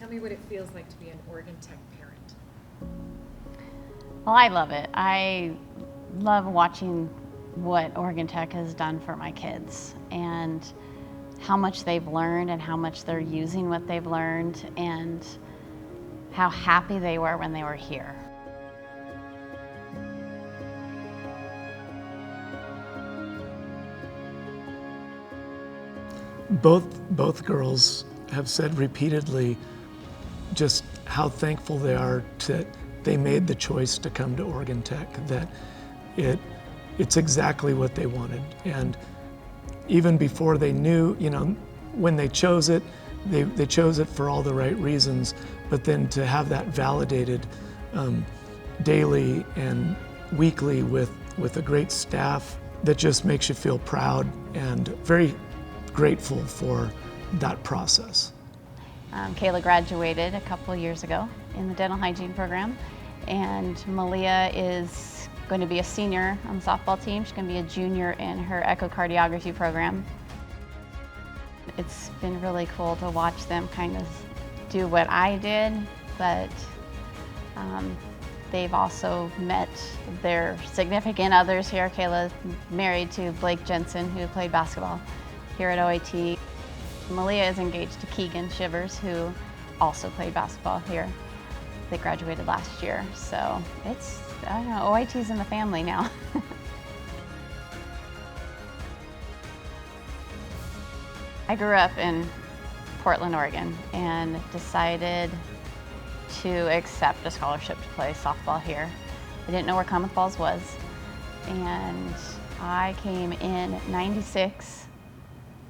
Tell me what it feels like to be an Oregon Tech parent. Well, I love it. I love watching what Oregon Tech has done for my kids and how much they've learned and how much they're using what they've learned and how happy they were when they were here. Both girls have said repeatedly just how thankful they are that they made the choice to come to Oregon Tech, that it's exactly what they wanted. And even before they knew, when they chose it, they chose it for all the right reasons, but then to have that validated daily and weekly with a great staff that just makes you feel proud and very grateful for that process. Kayla graduated a couple of years ago in the dental hygiene program, and Malia is going to be a senior on the softball team. She's going to be a junior in her echocardiography program. It's been really cool to watch them kind of do what I did, but they've also met their significant others here. Kayla's married to Blake Jensen, who played basketball here at OIT. Malia is engaged to Keegan Shivers, who also played basketball here. They graduated last year, so it's, I don't know, OIT's in the family now. I grew up in Portland, Oregon, and decided to accept a scholarship to play softball here. I didn't know where Klamath Falls was, and I came in '96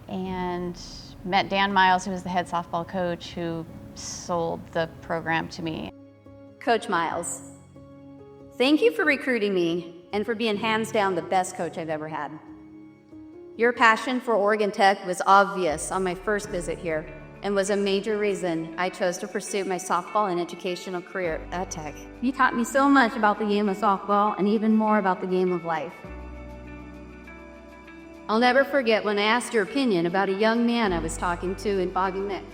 and met Dan Miles, who was the head softball coach, who sold the program to me. Coach Miles, thank you for recruiting me and for being hands down the best coach I've ever had. Your passion for Oregon Tech was obvious on my first visit here and was a major reason I chose to pursue my softball and educational career at Tech. You taught me so much about the game of softball and even more about the game of life. I'll never forget when I asked your opinion about a young man I was talking to in Bobby Mix.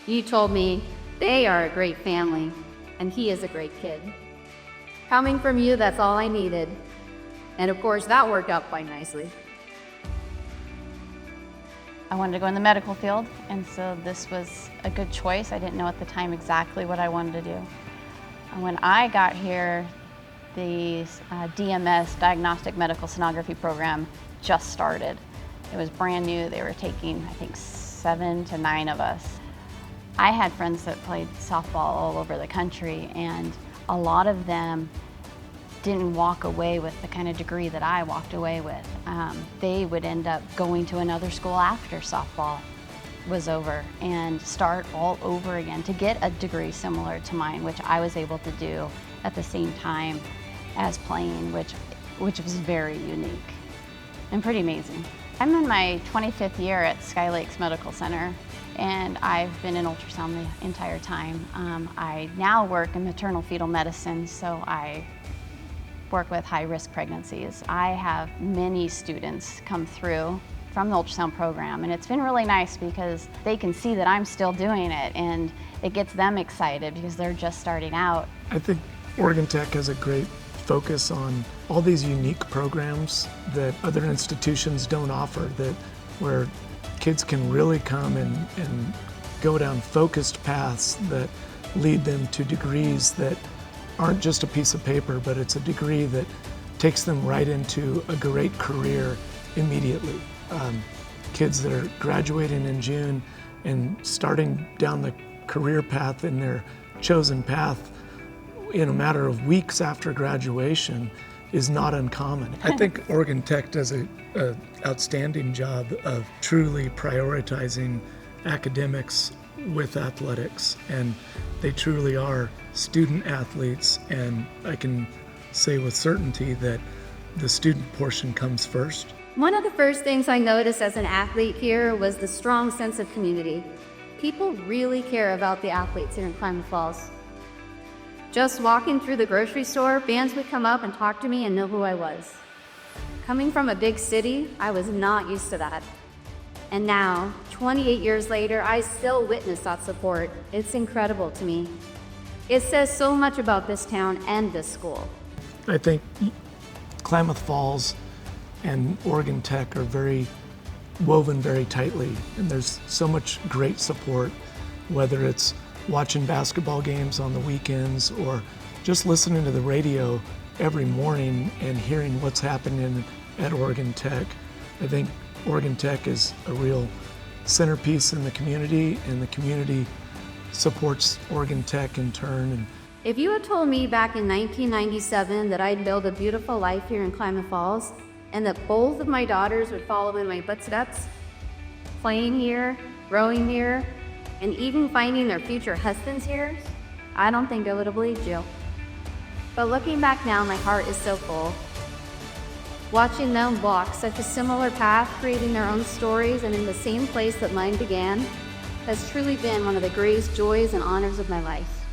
You told me they are a great family and he is a great kid. Coming from you, that's all I needed. And of course, that worked out quite nicely. I wanted to go in the medical field, and so this was a good choice. I didn't know at the time exactly what I wanted to do. And when I got here, the DMS, Diagnostic Medical Sonography program, just started. It was brand new. They were taking, I think, 7 to 9 of us. I had friends that played softball all over the country, and a lot of them didn't walk away with the kind of degree that I walked away with. They would end up going to another school after softball was over and start all over again to get a degree similar to mine, which I was able to do at the same time as playing, which was very unique and pretty amazing. I'm in my 25th year at Sky Lakes Medical Center, and I've been in ultrasound the entire time. I now work in maternal fetal medicine, so I work with high-risk pregnancies. I have many students come through from the ultrasound program, and it's been really nice because they can see that I'm still doing it, and it gets them excited because they're just starting out. I think Oregon Tech has a great focus on all these unique programs that other institutions don't offer, where kids can really come and go down focused paths that lead them to degrees that aren't just a piece of paper, but it's a degree that takes them right into a great career immediately. Kids that are graduating in June and starting down the career path in their chosen path in a matter of weeks after graduation is not uncommon. I think Oregon Tech does an outstanding job of truly prioritizing academics with athletics, and they truly are student athletes, and I can say with certainty that the student portion comes first. One of the first things I noticed as an athlete here was the strong sense of community. People really care about the athletes here in Klamath Falls. Just walking through the grocery store, fans would come up and talk to me and know who I was. Coming from a big city, I was not used to that. And now, 28 years later, I still witness that support. It's incredible to me. It says so much about this town and this school. I think Klamath Falls and Oregon Tech are very woven very tightly, and there's so much great support, whether it's watching basketball games on the weekends or just listening to the radio every morning and hearing what's happening at Oregon Tech. I think Oregon Tech is a real centerpiece in the community, and the community supports Oregon Tech in turn. And If you had told me back in 1997 that I'd build a beautiful life here in Klamath Falls and that both of my daughters would follow in my footsteps, playing here, growing here, and even finding their future husbands here, I don't think I would have believed you. But looking back now, my heart is so full. Watching them walk such a similar path, creating their own stories and in the same place that mine began, has truly been one of the greatest joys and honors of my life.